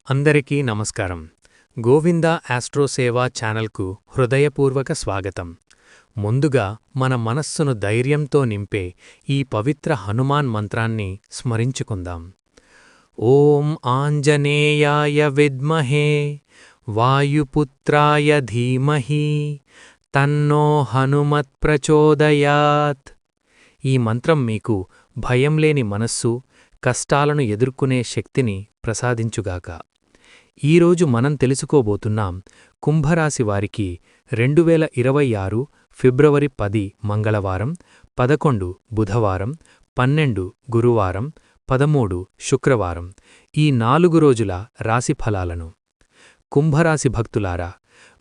అందరికీ నమస్కారం. గోవిందా ఆస్ట్రో సేవా ఛానల్కు హృదయపూర్వక స్వాగతం. ముందుగా మన మనస్సును ధైర్యంతో నింపే ఈ పవిత్ర హనుమాన్ మంత్రాన్ని స్మరించుకుందాం. ఓం ఆంజనేయాయ విద్మహే వాయుపుత్రాయ ధీమహి తన్నో హనుమత్ ప్రచోదయాత్. ఈ మంత్రం మీకు భయం లేని మనస్సు, కష్టాలను ఎదుర్కొనే శక్తిని ప్రసాదించుగాక. ఈరోజు మనం తెలుసుకోబోతున్నాం కుంభరాశి వారికి 2026 ఫిబ్రవరి 10 మంగళవారం, 11 బుధవారం, 12 గురువారం, 13 శుక్రవారం ఈ 4 రోజుల రాశిఫలాలను. కుంభరాశి భక్తులారా,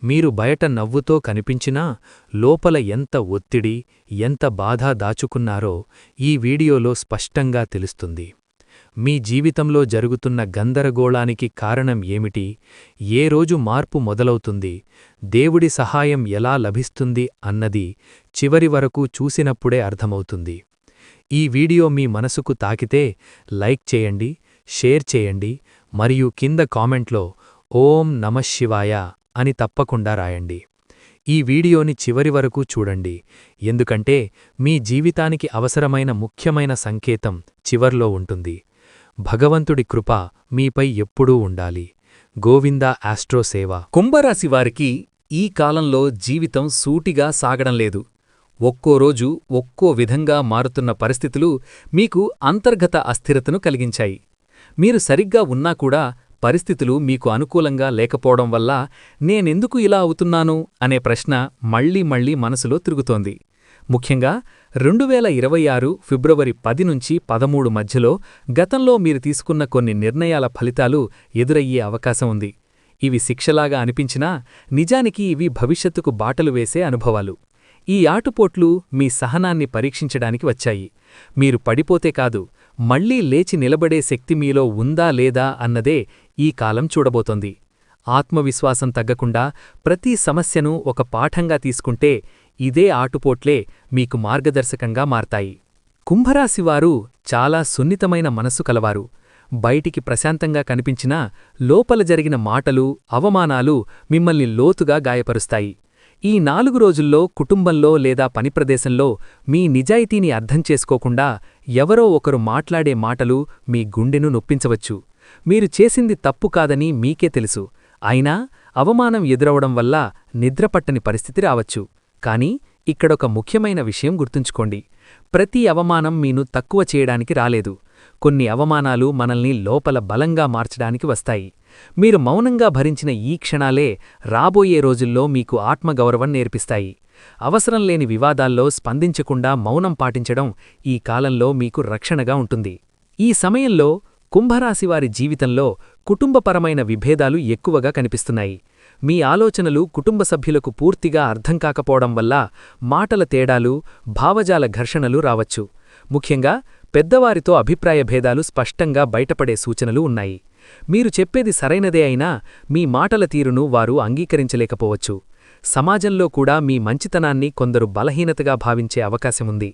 మీరు బయట నవ్వుతో కనిపించినా లోపల ఎంత ఒత్తిడి, ఎంత బాధ దాచుకున్నారో ఈ వీడియోలో స్పష్టంగా తెలుస్తుంది. మీ జీవితంలో జరుగుతున్న గందరగోళానికి కారణం ఏమిటి, ఏ రోజు మార్పు మొదలవుతుంది, దేవుడి సహాయం ఎలా లభిస్తుంది అన్నది చివరి వరకు చూసినప్పుడే అర్థమవుతుంది. ఈ వీడియో మీ మనసుకు తాకితే లైక్ చేయండి, షేర్ చేయండి మరియు కింద కామెంట్లో ఓం నమఃశివాయ అని తప్పకుండా రాయండి. ఈ వీడియోని చివరి వరకు చూడండి, ఎందుకంటే మీ జీవితానికి అవసరమైన ముఖ్యమైన సంకేతం చివర్లో ఉంటుంది. భగవంతుడి కృప మీపై ఎప్పుడూ ఉండాలి. గోవిందా ఆస్ట్రో సేవ. కుంభరాశివారికి ఈ కాలంలో జీవితం సూటిగా సాగడం లేదు. ఒక్కో రోజు ఒక్కో విధంగా మారుతున్న పరిస్థితులు మీకు అంతర్గత అస్థిరతను కలిగించాయి. మీరు సరిగ్గా ఉన్నా కూడా పరిస్థితులు మీకు అనుకూలంగా లేకపోవడం వల్ల నేనెందుకు ఇలా అవుతున్నాను అనే ప్రశ్న మళ్లీ మళ్లీ మనసులో తిరుగుతోంది. ముఖ్యంగా 2026 ఫిబ్రవరి 10 నుంచి 13 మధ్యలో గతంలో మీరు తీసుకున్న కొన్ని నిర్ణయాల ఫలితాలు ఎదురయ్యే అవకాశం ఉంది. ఇవి శిక్షలాగా అనిపించినా నిజానికి ఇవి భవిష్యత్తుకు బాటలు వేసే అనుభవాలు. ఈ ఆటుపోట్లు మీ సహనాన్ని పరీక్షించడానికి వచ్చాయి. మీరు పడిపోతే కాదు, మళ్లీ లేచి నిలబడే శక్తి మీలో ఉందా లేదా అన్నదే ఈ కాలం చూడబోతోంది. ఆత్మవిశ్వాసం తగ్గకుండా ప్రతి సమస్యను ఒక పాఠంగా తీసుకుంటే ఇదే ఆటుపోట్లే మీకు మార్గదర్శకంగా మారతాయి. కుంభరాశివారు చాలా సున్నితమైన మనస్సు కలవారు. బయటికి ప్రశాంతంగా కనిపించినా లోపల జరిగిన మాటలు, అవమానాలు మిమ్మల్ని లోతుగా గాయపరుస్తాయి. ఈ 4 రోజుల్లో కుటుంబంలో లేదా పనిప్రదేశంలో మీ నిజాయితీని అర్థం చేసుకోకుండా ఎవరో ఒకరు మాట్లాడే మాటలు మీ గుండెను నొప్పించవచ్చు. మీరు చేసింది తప్పు కాదని మీకే తెలుసు. అయినా అవమానం ఎదురవడం వల్ల నిద్రపట్టని పరిస్థితి రావచ్చు. కానీ ఇక్కడొక ముఖ్యమైన విషయం గుర్తుంచుకోండి. ప్రతి అవమానం మీను తక్కువ చేయడానికి రాలేదు. కొన్ని అవమానాలు మనల్ని లోపల బలంగా మార్చడానికి వస్తాయి. మీరు మౌనంగా భరించిన ఈ క్షణాలే రాబోయే రోజుల్లో మీకు ఆత్మగౌరవం నేర్పిస్తాయి. అవసరం లేని వివాదాల్లో స్పందించకుండా మౌనం పాటించడం ఈ కాలంలో మీకు రక్షణగా ఉంటుంది. ఈ సమయంలో కుంభరాశివారి జీవితంలో కుటుంబపరమైన విభేదాలు ఎక్కువగా కనిపిస్తున్నాయి. మీ ఆలోచనలు కుటుంబ సభ్యులకు పూర్తిగా అర్థం కాకపోవడం వల్ల మాటల తేడాలు, భావజాల ఘర్షణలు రావచ్చు. ముఖ్యంగా పెద్దవారితో అభిప్రాయ భేదాలు స్పష్టంగా బయటపడే సూచనలు ఉన్నాయి. మీరు చెప్పేది సరైనదే అయినా మీ మాటల తీరును వారు అంగీకరించలేకపోవచ్చు. సమాజంలో కూడా మీ మంచితనాన్ని కొందరు బలహీనతగా భావించే అవకాశముంది.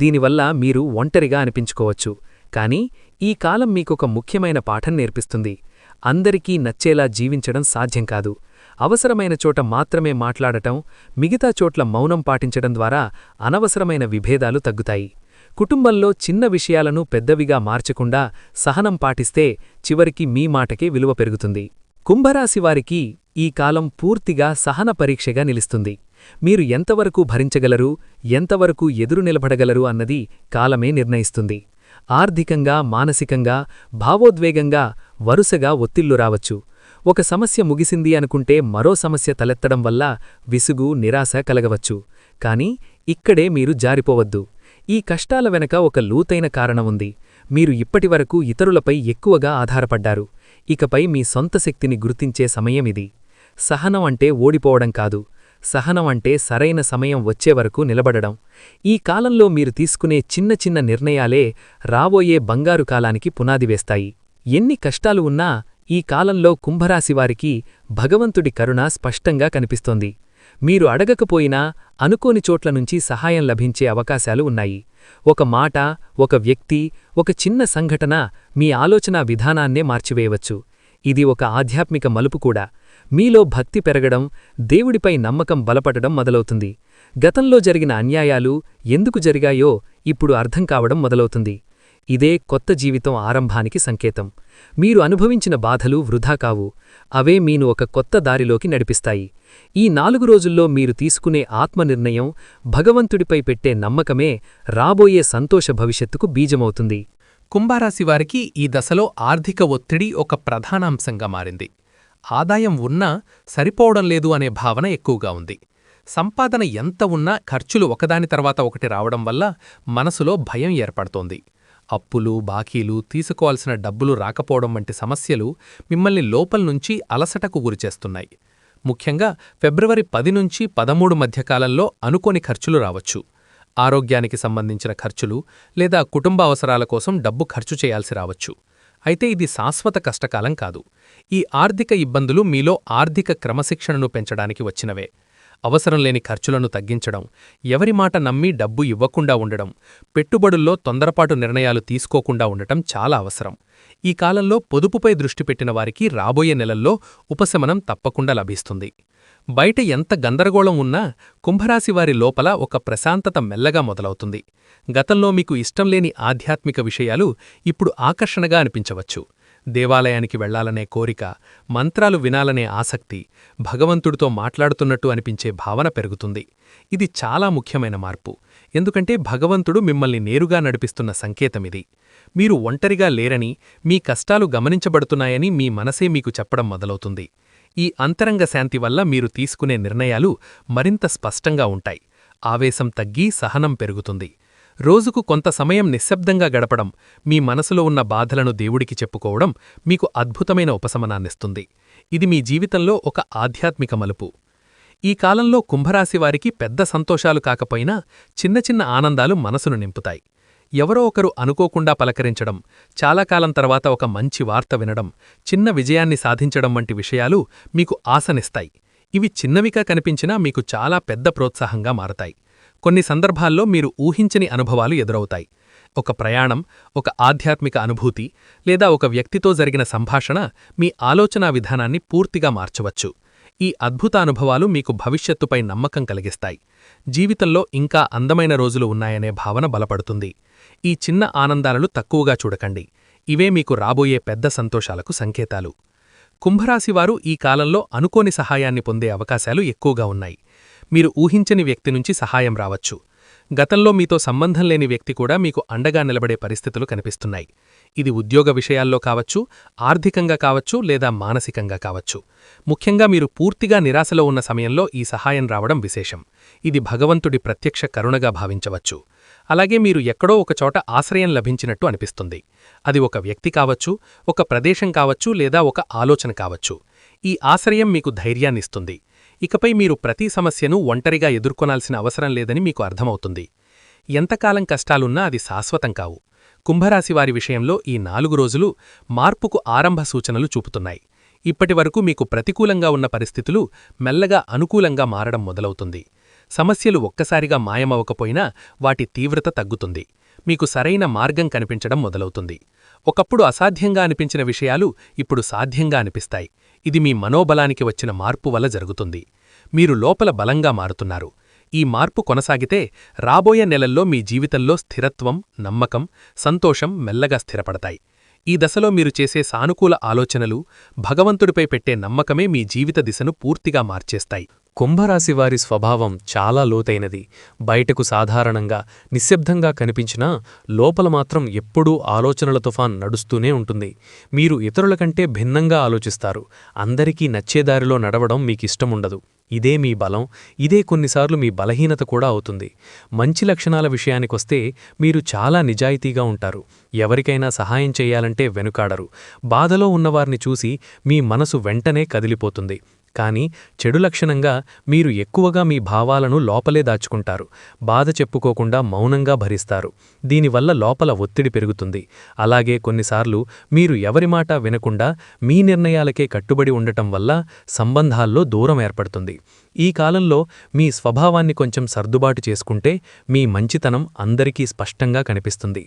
దీనివల్ల మీరు ఒంటరిగా అనిపించుకోవచ్చు. కానీ ఈ కాలం మీకొక ముఖ్యమైన పాఠం నేర్పిస్తుంది. అందరికీ నచ్చేలా జీవించడం సాధ్యం కాదు. అవసరమైన చోట మాత్రమే మాట్లాడటం, మిగతా చోట్ల మౌనం పాటించడం ద్వారా అనవసరమైన విభేదాలు తగ్గుతాయి. కుటుంబంలో చిన్న విషయాలను పెద్దవిగా మార్చకుండా సహనం పాటిస్తే చివరికి మీ మాటకే విలువ పెరుగుతుంది. కుంభరాశివారికి ఈ కాలం పూర్తిగా సహన పరీక్షగా నిలుస్తుంది. మీరు ఎంతవరకు భరించగలరు, ఎంతవరకు ఎదురు నిలబడగలరు అన్నది కాలమే నిర్ణయిస్తుంది. ఆర్థికంగా, మానసికంగా, భావోద్వేగంగా వరుసగా ఒత్తిళ్లు రావచ్చు. ఒక సమస్య ముగిసింది అనుకుంటే మరో సమస్య తలెత్తడం వల్ల విసుగు, నిరాశ కలగవచ్చు. కానీ ఇక్కడే మీరు జారిపోవద్దు. ఈ కష్టాల వెనక ఒక లోతైన కారణముంది. మీరు ఇప్పటివరకు ఇతరులపై ఎక్కువగా ఆధారపడ్డారు. ఇకపై మీ సొంత శక్తిని గుర్తించే సమయమిది. సహనం అంటే ఓడిపోవడం కాదు. సహనం అంటే సరైన సమయం వచ్చేవరకు నిలబడడం. ఈ కాలంలో మీరు తీసుకునే చిన్న చిన్న నిర్ణయాలే రాబోయే బంగారు కాలానికి పునాది వేస్తాయి. ఎన్ని కష్టాలు ఉన్నా ఈ కాలంలో కుంభరాశివారికి భగవంతుడి కరుణ స్పష్టంగా కనిపిస్తోంది. మీరు అడగకపోయినా అనుకోని చోట్లనుంచి సహాయం లభించే అవకాశాలు ఉన్నాయి. ఒక మాట, ఒక వ్యక్తి, ఒక చిన్న సంఘటన మీ ఆలోచనా విధానాన్నే మార్చివేయవచ్చు. ఇది ఒక ఆధ్యాత్మిక మలుపు కూడా. మీలో భక్తి పెరగడం, దేవుడిపై నమ్మకం బలపడడం మొదలవుతుంది. గతంలో జరిగిన అన్యాయాలు ఎందుకు జరిగాయో ఇప్పుడు అర్థం కావడం మొదలవుతుంది. ఇదే కొత్త జీవితం ఆరంభానికి సంకేతం. మీరు అనుభవించిన బాధలు వృధా కావు. అవే మీను ఒక కొత్త దారిలోకి నడిపిస్తాయి. ఈ 4 రోజుల్లో మీరు తీసుకునే ఆత్మనిర్ణయం, భగవంతుడిపై పెట్టే నమ్మకమే రాబోయే సంతోష భవిష్యత్తుకు బీజమవుతుంది. కుంభరాశివారికి ఈ దశలో ఆర్థిక ఒత్తిడి ఒక ప్రధానాంశంగా మారింది. ఆదాయం ఉన్నా సరిపోవడం లేదు అనే భావన ఎక్కువగా ఉంది. సంపాదన ఎంత ఉన్నా ఖర్చులు ఒకదాని తర్వాత ఒకటి రావడం వల్ల మనసులో భయం ఏర్పడుతోంది. అప్పులు, బాకీలు, తీసుకోవాల్సిన డబ్బులు రాకపోవడం వంటి సమస్యలు మిమ్మల్ని లోపల్నుంచి అలసటకు గురిచేస్తున్నాయి. ముఖ్యంగా ఫిబ్రవరి 10 నుంచి 13 మధ్యకాలంలో అనుకోని ఖర్చులు రావచ్చు. ఆరోగ్యానికి సంబంధించిన ఖర్చులు లేదా కుటుంబ అవసరాల కోసం డబ్బు ఖర్చు చేయాల్సి రావచ్చు. అయితే ఇది శాశ్వత కష్టకాలం కాదు. ఈ ఆర్థిక ఇబ్బందులు మీలో ఆర్థిక క్రమశిక్షణను పెంచడానికి వచ్చినవే. అవసరం లేని ఖర్చులను తగ్గించడం, ఎవరి మాట నమ్మి డబ్బు ఇవ్వకుండా ఉండడం, పెట్టుబడుల్లో తొందరపాటు నిర్ణయాలు తీసుకోకుండా ఉండటం చాలా అవసరం. ఈ కాలంలో పొదుపుపై దృష్టి పెట్టిన వారికి రాబోయే నెలల్లో ఉపశమనం తప్పకుండా లభిస్తుంది. బయట ఎంత గందరగోళం ఉన్నా కుంభరాశివారి లోపల ఒక ప్రశాంతత మెల్లగా మొదలవుతుంది. గతంలో మీకు ఇష్టంలేని ఆధ్యాత్మిక విషయాలు ఇప్పుడు ఆకర్షణగా అనిపించవచ్చు. దేవాలయానికి వెళ్లాలనే కోరిక, మంత్రాలు వినాలనే ఆసక్తి, భగవంతుడితో మాట్లాడుతున్నట్టు అనిపించే భావన పెరుగుతుంది. ఇది చాలా ముఖ్యమైన మార్పు. ఎందుకంటే భగవంతుడు మిమ్మల్ని నేరుగా నడిపిస్తున్న సంకేతమిది. మీరు ఒంటరిగా లేరని, మీ కష్టాలు గమనించబడుతున్నాయని మీ మనసే మీకు చెప్పడం మొదలవుతుంది. ఈ అంతరంగ శాంతి వల్ల మీరు తీసుకునే నిర్ణయాలు మరింత స్పష్టంగా ఉంటాయి. ఆవేశం తగ్గి సహనం పెరుగుతుంది. రోజుకు కొంత సమయం నిశ్శబ్దంగా గడపడం, మీ మనసులో ఉన్న బాధలను దేవుడికి చెప్పుకోవడం మీకు అద్భుతమైన ఉపశమనాన్నిస్తుంది. ఇది మీ జీవితంలో ఒక ఆధ్యాత్మిక మలుపు. ఈ కాలంలో కుంభరాశివారికి పెద్ద సంతోషాలు కాకపోయినా చిన్న చిన్న ఆనందాలు మనసును నింపుతాయి. ఎవరో ఒకరు అనుకోకుండా పలకరించడం, చాలా కాలం తర్వాత ఒక మంచి వార్త వినడం, చిన్న విజయాన్ని సాధించడం వంటి విషయాలు మీకు ఆశనిస్తాయి. ఇవి చిన్నవిగా కనిపించినా మీకు చాలా పెద్ద ప్రోత్సాహంగా మారతాయి. కొన్ని సందర్భాల్లో మీరు ఊహించని అనుభవాలు ఎదురవుతాయి. ఒక ప్రయాణం, ఒక ఆధ్యాత్మిక అనుభూతి లేదా ఒక వ్యక్తితో జరిగిన సంభాషణ మీ ఆలోచనా విధానాన్ని పూర్తిగా మార్చవచ్చు. ఈ అద్భుత అనుభవాలు మీకు భవిష్యత్తుపై నమ్మకం కలిగిస్తాయి. జీవితంలో ఇంకా అందమైన రోజులు ఉన్నాయనే భావన బలపడుతుంది. ఈ చిన్న ఆనందాలను తక్కువగా చూడకండి. ఇవే మీకు రాబోయే పెద్ద సంతోషాలకు సంకేతాలు. కుంభరాశివారు ఈ కాలంలో అనుకోని సహాయాన్ని పొందే అవకాశాలు ఎక్కువగా ఉన్నాయి. మీరు ఊహించని వ్యక్తి నుంచి సహాయం రావచ్చు. గతంలో మీతో సంబంధం లేని వ్యక్తి కూడా మీకు అండగా నిలబడే పరిస్థితులు కనిపిస్తున్నాయి. ఇది ఉద్యోగ విషయాల్లో కావచ్చు, ఆర్థికంగా కావచ్చు లేదా మానసికంగా కావచ్చు. ముఖ్యంగా మీరు పూర్తిగా నిరాశలో ఉన్న సమయంలో ఈ సహాయం రావడం విశేషం. ఇది భగవంతుడి ప్రత్యక్ష కరుణగా భావించవచ్చు. అలాగే మీరు ఎక్కడో ఒకచోట ఆశ్రయం లభించినట్టు అనిపిస్తుంది. అది ఒక వ్యక్తి కావచ్చు, ఒక ప్రదేశం కావచ్చు లేదా ఒక ఆలోచన కావచ్చు. ఈ ఆశ్రయం మీకు ధైర్యాన్నిస్తుంది. ఇకపై మీరు ప్రతి సమస్యను ఒంటరిగా ఎదుర్కొనాల్సిన అవసరం లేదని మీకు అర్థమవుతుంది. ఎంతకాలం కష్టాలున్నా అది శాశ్వతం కావు. కుంభరాశివారి విషయంలో ఈ 4 రోజులు మార్పుకు ఆరంభ సూచనలు చూపుతున్నాయి. ఇప్పటివరకు మీకు ప్రతికూలంగా ఉన్న పరిస్థితులు మెల్లగా అనుకూలంగా మారడం మొదలవుతుంది. సమస్యలు ఒక్కసారిగా మాయమవకపోయినా వాటి తీవ్రత తగ్గుతుంది. మీకు సరైన మార్గం కనిపించడం మొదలవుతుంది. ఒకప్పుడు అసాధ్యంగా అనిపించిన విషయాలు ఇప్పుడు సాధ్యంగా అనిపిస్తాయి. ఇది మీ మనోబలానికి వచ్చిన మార్పు వల్ల జరుగుతుంది. మీరు లోపల బలంగా మారుతున్నారు. ఈ మార్పు కొనసాగితే రాబోయే నెలల్లో మీ జీవితంలో స్థిరత్వం, నమ్మకం, సంతోషం మెల్లగా స్థిరపడతాయి. ఈ దశలో మీరు చేసే సానుకూల ఆలోచనలు, భగవంతుడిపై పెట్టే నమ్మకమే మీ జీవిత దిశను పూర్తిగా మార్చేస్తాయి. కుంభరాశివారి స్వభావం చాలా లోతైనది. బయటకు సాధారణంగా నిశ్శబ్దంగా కనిపించినా లోపల మాత్రం ఎప్పుడూ ఆలోచనల తుఫాన్ నడుస్తూనే ఉంటుంది. మీరు ఇతరుల కంటే భిన్నంగా ఆలోచిస్తారు. అందరికీ నచ్చేదారిలో నడవడం మీకిష్టముండదు. ఇదే మీ బలం, ఇదే కొన్నిసార్లు మీ బలహీనత కూడా అవుతుంది. మంచి లక్షణాల విషయానికొస్తే మీరు చాలా నిజాయితీగా ఉంటారు. ఎవరికైనా సహాయం చెయ్యాలంటే వెనుకాడరు. బాధలో ఉన్నవారిని చూసి మీ మనసు వెంటనే కదిలిపోతుంది. కానీ చెడు లక్షణంగా మీరు ఎక్కువగా మీ భావాలను లోపలే దాచుకుంటారు. బాధ చెప్పుకోకుండా మౌనంగా భరిస్తారు. దీనివల్ల లోపల ఒత్తిడి పెరుగుతుంది. అలాగే కొన్నిసార్లు మీరు ఎవరి మాట వినకుండా మీ నిర్ణయాలకే కట్టుబడి ఉండటం వల్ల సంబంధాల్లో దూరం ఏర్పడుతుంది. ఈ కాలంలో మీ స్వభావాన్ని కొంచెం సర్దుబాటు చేసుకుంటే మీ మంచితనం అందరికీ స్పష్టంగా కనిపిస్తుంది.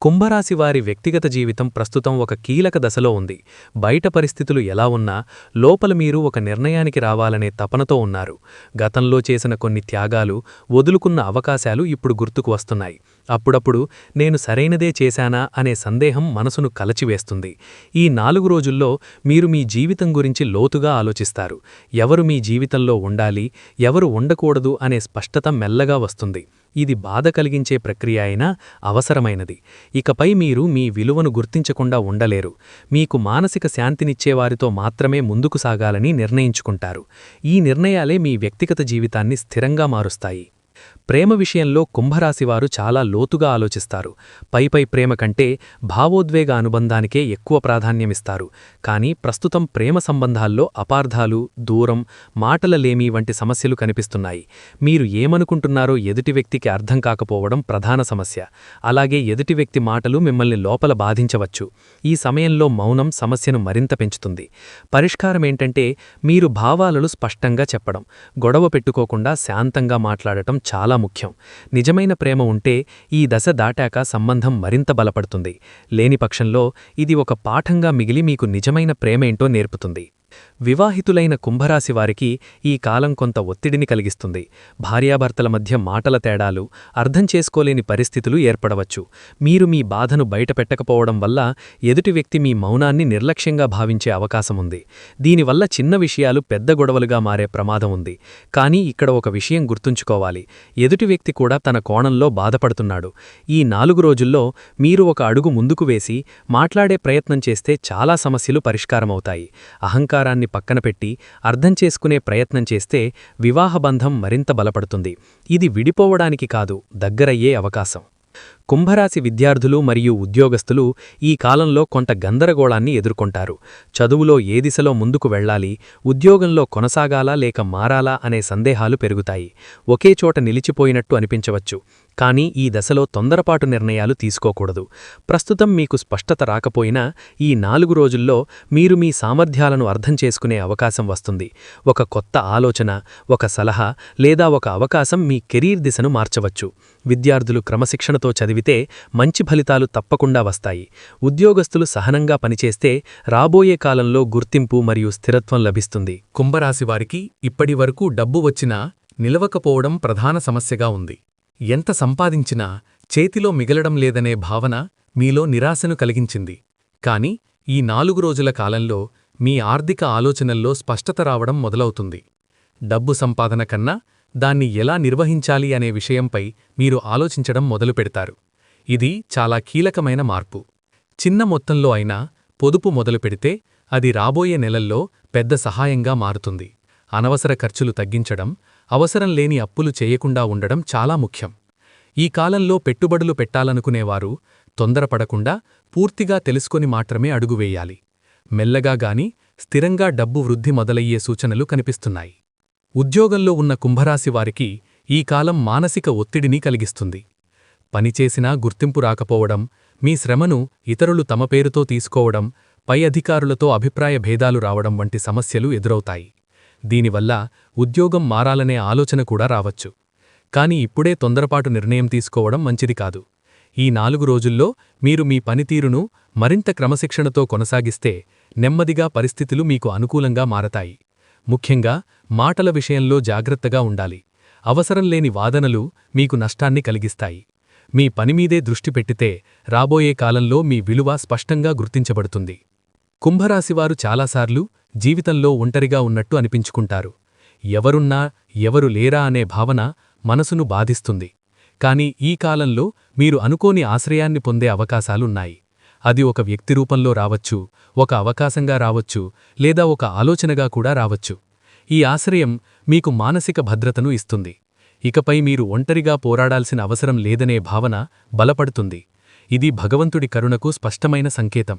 కుంభరాశివారి వ్యక్తిగత జీవితం ప్రస్తుతం ఒక కీలక దశలో ఉంది. బయట పరిస్థితులు ఎలా ఉన్నా లోపల మీరు ఒక నిర్ణయానికి రావాలనే తపనతో ఉన్నారు. గతంలో చేసిన కొన్ని త్యాగాలు, వదులుకున్న అవకాశాలు ఇప్పుడు గుర్తుకు వస్తున్నాయి. అప్పుడప్పుడు నేను సరైనదే చేశానా అనే సందేహం మనసును కలచివేస్తుంది. ఈ 4 రోజుల్లో మీరు మీ జీవితం గురించి లోతుగా ఆలోచిస్తారు. ఎవరు మీ జీవితంలో ఉండాలి, ఎవరు ఉండకూడదు అనే స్పష్టత మెల్లగా వస్తుంది. ఇది బాధ కలిగించే ప్రక్రియ అయినా అవసరమైనది. ఇకపై మీరు మీ విలువను గుర్తించకుండా ఉండలేరు. మీకు మానసిక శాంతినిచ్చేవారితో మాత్రమే ముందుకు సాగాలని నిర్ణయించుకుంటారు. ఈ నిర్ణయాలే మీ వ్యక్తిగత జీవితాన్ని స్థిరంగా మారుస్తాయి. ప్రేమ విషయంలో కుంభరాశివారు చాలా లోతుగా ఆలోచిస్తారు. పైపై ప్రేమ కంటే భావోద్వేగ అనుబంధానికే ఎక్కువ ప్రాధాన్యమిస్తారు. కానీ ప్రస్తుతం ప్రేమ సంబంధాల్లో అపార్థాలు, దూరం, మాటలలేమి వంటి సమస్యలు కనిపిస్తున్నాయి. మీరు ఏమనుకుంటున్నారో ఎదుటి వ్యక్తికి అర్థం కాకపోవడం ప్రధాన సమస్య. అలాగే ఎదుటి వ్యక్తి మాటలు మిమ్మల్ని లోపల బాధించవచ్చు. ఈ సమయంలో మౌనం సమస్యను మరింత పెంచుతుంది. పరిష్కారమేంటంటే మీరు భావాలను స్పష్టంగా చెప్పడం, గొడవ పెట్టుకోకుండా శాంతంగా మాట్లాడటం చాలా ముఖ్యం. నిజమైన ప్రేమ ఉంటే ఈ దశ దాటాక సంబంధం మరింత బలపడుతుంది. లేని పక్షంలో ఇది ఒక పాఠంగా మిగిలి మీకు నిజమైన ప్రేమేంటో నేర్పుతుంది. వివాహితులైన కుంభరాశివారికి ఈ కాలం కొంత ఒత్తిడిని కలిగిస్తుంది. భార్యాభర్తల మధ్య మాటల తేడాలు, అర్థం చేసుకోలేని పరిస్థితులు ఏర్పడవచ్చు. మీరు మీ బాధను బయటపెట్టకపోవడం వల్ల ఎదుటి వ్యక్తి మీ మౌనాన్ని నిర్లక్ష్యంగా భావించే అవకాశముంది. దీనివల్ల చిన్న విషయాలు పెద్ద గొడవలుగా మారే ప్రమాదం ఉంది. కానీ ఇక్కడ ఒక విషయం గుర్తుంచుకోవాలి. ఎదుటి వ్యక్తి కూడా తన కోణంలో బాధపడుతున్నాడు. ఈ 4 రోజుల్లో మీరు ఒక అడుగు ముందుకు వేసి మాట్లాడే ప్రయత్నం చేస్తే చాలా సమస్యలు పరిష్కారమవుతాయి. అహంకారాన్ని పక్కన పెట్టి అర్థం చేసుకునే ప్రయత్నం చేస్తే వివాహబంధం మరింత బలపడుతుంది. ఇది విడిపోవడానికి కాదు, దగ్గరయ్యే అవకాశం. కుంభరాశి విద్యార్థులు మరియు ఉద్యోగస్తులు ఈ కాలంలో కొంత గందరగోళాన్ని ఎదుర్కొంటారు. చదువులో ఏ దిశలో ముందుకు వెళ్లాలి, ఉద్యోగంలో కొనసాగాలా లేక మారాలా అనే సందేహాలు పెరుగుతాయి. ఒకే చోట నిలిచిపోయినట్టు అనిపించవచ్చు. కానీ ఈ దశలో తొందరపాటు నిర్ణయాలు తీసుకోకూడదు. ప్రస్తుతం మీకు స్పష్టత రాకపోయినా ఈ 4 రోజుల్లో మీరు మీ సామర్థ్యాలను అర్థం చేసుకునే అవకాశం వస్తుంది. ఒక కొత్త ఆలోచన, ఒక సలహా లేదా ఒక అవకాశం మీ కెరీర్ దిశను మార్చవచ్చు. విద్యార్థులు క్రమశిక్షణతో చదివితే మంచి ఫలితాలు తప్పకుండా వస్తాయి. ఉద్యోగస్తులు సహనంగా పనిచేస్తే రాబోయే కాలంలో గుర్తింపు మరియు స్థిరత్వం లభిస్తుంది. కుంభరాశివారికి ఇప్పటివరకు డబ్బు వచ్చినా నిలవకపోవడం ప్రధాన సమస్యగా ఉంది. ఎంత సంపాదించినా చేతిలో మిగలడం లేదనే భావన మీలో నిరాశను కలిగించింది. కాని ఈ 4 రోజుల కాలంలో మీ ఆర్థిక ఆలోచనల్లో స్పష్టత రావడం మొదలవుతుంది. డబ్బు సంపాదన కన్నా దాన్ని ఎలా నిర్వహించాలి అనే విషయంపై మీరు ఆలోచించడం మొదలుపెడతారు. ఇది చాలా కీలకమైన మార్పు. చిన్న మొత్తంలో అయినా పొదుపు మొదలుపెడితే అది రాబోయే నెలల్లో పెద్ద సహాయంగా మారుతుంది. అనవసర ఖర్చులు తగ్గించడం, అవసరం లేని అప్పులు చేయకుండా ఉండడం చాలా ముఖ్యం. ఈ కాలంలో పెట్టుబడులు పెట్టాలనుకునేవారు తొందరపడకుండా పూర్తిగా తెలుసుకొని మాత్రమే అడుగువేయాలి. మెల్లగా గాని స్థిరంగా డబ్బు వృద్ధి మొదలయ్యే సూచనలు కనిపిస్తున్నాయి. ఉద్యోగంలో ఉన్న కుంభరాశివారికి ఈ కాలం మానసిక ఒత్తిడిని కలిగిస్తుంది. పనిచేసినా గుర్తింపు రాకపోవడం, మీ శ్రమను ఇతరులు తమ పేరుతో తీసుకోవడం, పై అధికారులతో అభిప్రాయ భేదాలు రావడం వంటి సమస్యలు ఎదురవుతాయి. దీనివల్ల ఉద్యోగం మారాలనే ఆలోచన కూడా రావచ్చు. కాని ఇప్పుడే తొందరపాటు నిర్ణయం తీసుకోవడం మంచిది కాదు. ఈ 4 రోజుల్లో మీరు మీ పనితీరును మరింత క్రమశిక్షణతో కొనసాగిస్తే నెమ్మదిగా పరిస్థితులు మీకు అనుకూలంగా మారతాయి. ముఖ్యంగా మాటల విషయంలో జాగ్రత్తగా ఉండాలి. అవసరం లేని వాదనలు మీకు నష్టాన్ని కలిగిస్తాయి. మీ పనిమీదే దృష్టి పెట్టితే రాబోయే కాలంలో మీ విలువ స్పష్టంగా గుర్తించబడుతుంది. కుంభరాశివారు చాలాసార్లు జీవితంలో ఒంటరిగా ఉన్నట్టు అనిపించుకుంటారు. ఎవరున్నా ఎవరు లేరా అనే భావన మనసును బాధిస్తుంది. కాని ఈ కాలంలో మీరు అనుకోని ఆశ్రయాన్ని పొందే అవకాశాలున్నాయి. అది ఒక వ్యక్తి రూపంలో రావచ్చు, ఒక అవకాశంగా రావచ్చు, లేదా ఒక ఆలోచనగా కూడా రావచ్చు. ఈ ఆశ్రయం మీకు మానసిక భద్రతను ఇస్తుంది. ఇకపై మీరు ఒంటరిగా పోరాడాల్సిన అవసరం లేదనే భావన బలపడుతుంది. ఇది భగవంతుడి కరుణకు స్పష్టమైన సంకేతం.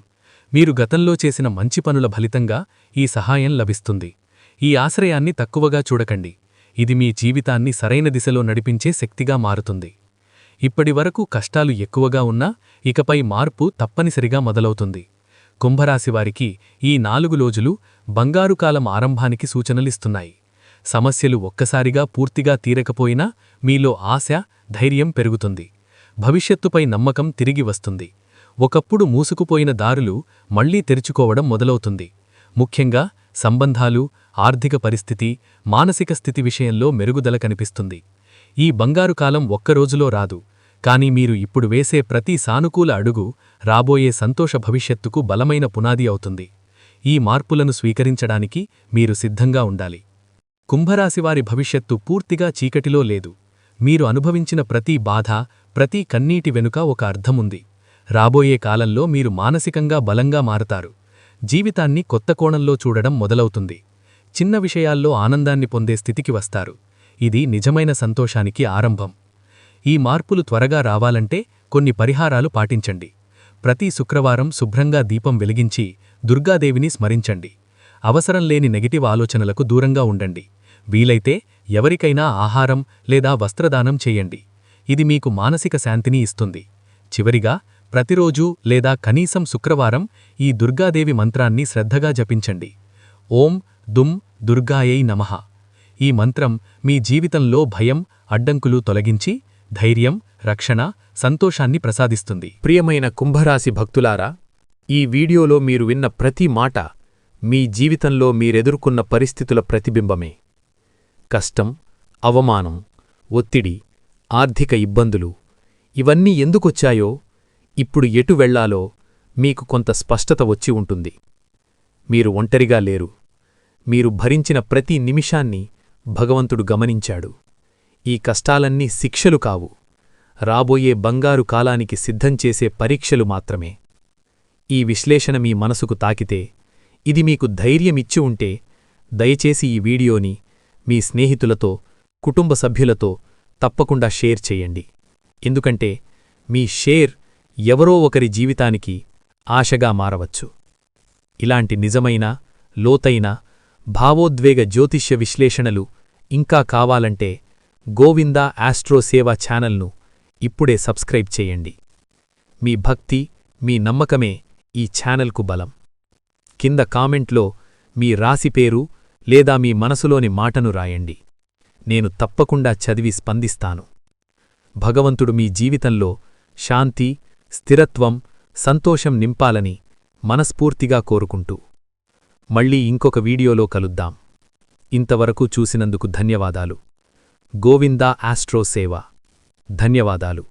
మీరు గతంలో చేసిన మంచి పనుల ఫలితంగా ఈ సహాయం లభిస్తుంది. ఈ ఆశ్రయాన్ని తక్కువగా చూడకండి. ఇది మీ జీవితాన్ని సరైన దిశలో నడిపించే శక్తిగా మారుతుంది. ఇప్పటివరకు కష్టాలు ఎక్కువగా ఉన్నా ఇకపై మార్పు తప్పనిసరిగా మొదలవుతుంది. కుంభరాశివారికి ఈ 4 రోజులు బంగారు కాలం ఆరంభానికి సూచనలిస్తున్నాయి. సమస్యలు ఒక్కసారిగా పూర్తిగా తీరకపోయినా మీలో ఆశ, ధైర్యం పెరుగుతుంది. భవిష్యత్తుపై నమ్మకం తిరిగి వస్తుంది. ఒకప్పుడు మూసుకుపోయిన దారులు మళ్లీ తెరుచుకోవడం మొదలవుతుంది. ముఖ్యంగా సంబంధాలు, ఆర్థిక పరిస్థితి, మానసిక స్థితి విషయంలో మెరుగుదల కనిపిస్తుంది. ఈ బంగారు కాలం ఒక్కరోజులో రాదు, కాని మీరు ఇప్పుడు వేసే ప్రతి సానుకూల అడుగు రాబోయే సంతోష భవిష్యత్తుకు బలమైన పునాది అవుతుంది. ఈ మార్పులను స్వీకరించడానికి మీరు సిద్ధంగా ఉండాలి. కుంభరాశివారి భవిష్యత్తు పూర్తిగా చీకటిలో లేదు. మీరు అనుభవించిన ప్రతి బాధ, ప్రతి కన్నీటి వెనుక ఒక అర్థముంది. రాబోయే కాలంలో మీరు మానసికంగా బలంగా మారతారు. జీవితాన్ని కొత్త కోణంలో చూడడం మొదలవుతుంది. చిన్న విషయాల్లో ఆనందాన్ని పొందే స్థితికి వస్తారు. ఇది నిజమైన సంతోషానికి ఆరంభం. ఈ మార్పులు త్వరగా రావాలంటే కొన్ని పరిహారాలు పాటించండి. ప్రతి శుక్రవారం శుభ్రంగా దీపం వెలిగించి దుర్గాదేవిని స్మరించండి. అవసరం లేని నెగటివ్ ఆలోచనలకు దూరంగా ఉండండి. వీలైతే ఎవరికైనా ఆహారం లేదా వస్త్రదానం చేయండి. ఇది మీకు మానసిక శాంతిని ఇస్తుంది. చివరిగా ప్రతిరోజూ లేదా కనీసం శుక్రవారం ఈ దుర్గాదేవి మంత్రాన్ని శ్రద్ధగా జపించండి. ఓం దుం దుర్గాయై నమః. ఈ మంత్రం మీ జీవితంలో భయం, అడ్డంకులు తొలగించి ధైర్యం, రక్షణ, సంతోషాన్ని ప్రసాదిస్తుంది. ప్రియమైన కుంభరాశి భక్తులారా, ఈ వీడియోలో మీరు విన్న ప్రతి మాట మీ జీవితంలో మీరెదుర్కొన్న పరిస్థితుల ప్రతిబింబమే. కష్టం, అవమానం, ఒత్తిడి, ఆర్థిక ఇబ్బందులు ఇవన్నీ ఎందుకొచ్చాయో, ఇప్పుడు ఎటు వెళ్లాలో మీకు కొంత స్పష్టత వచ్చి ఉంటుంది. మీరు ఒంటరిగా లేరు. మీరు భరించిన ప్రతి నిమిషాన్ని భగవంతుడు గమనించాడు. ఈ కష్టాలన్నీ శిక్షలు కావు, రాబోయే బంగారు కాలానికి సిద్ధం చేసే పరీక్షలు మాత్రమే. ఈ విశ్లేషణ మీ మనసుకు తాకితే, ఇది మీకు ధైర్యమిచ్చి ఉంటే, దయచేసి ఈ వీడియోని మీ స్నేహితులతో, కుటుంబ సభ్యులతో తప్పకుండా షేర్ చెయ్యండి. ఎందుకంటే మీ షేర్ ఎవరో ఒకరి జీవితానికి ఆశగా మారవచ్చు. ఇలాంటి నిజమైన, లోతైన, భావోద్వేగ జ్యోతిష్య విశ్లేషణలు ఇంకా కావాలంటే గోవిందా ఆస్ట్రో సేవా ఛానల్ను ఇప్పుడే సబ్స్క్రైబ్ చేయండి. మీ భక్తి, మీ నమ్మకమే ఈ ఛానల్కు బలం. కింద కామెంట్లో మీ రాశి పేరు లేదా మీ మనసులోని మాటను రాయండి. నేను తప్పకుండా చదివి స్పందిస్తాను. భగవంతుడు మీ జీవితంలో శాంతి, స్థిరత్వం, సంతోషం నింపాలని మనస్ఫూర్తిగా కోరుకుంటూ మళ్ళీ ఇంకొక వీడియోలో కలుద్దాం. ఇంతవరకు చూసినందుకు ధన్యవాదాలు. గోవిందా ఆస్ట్రో సేవ. ధన్యవాదాలు.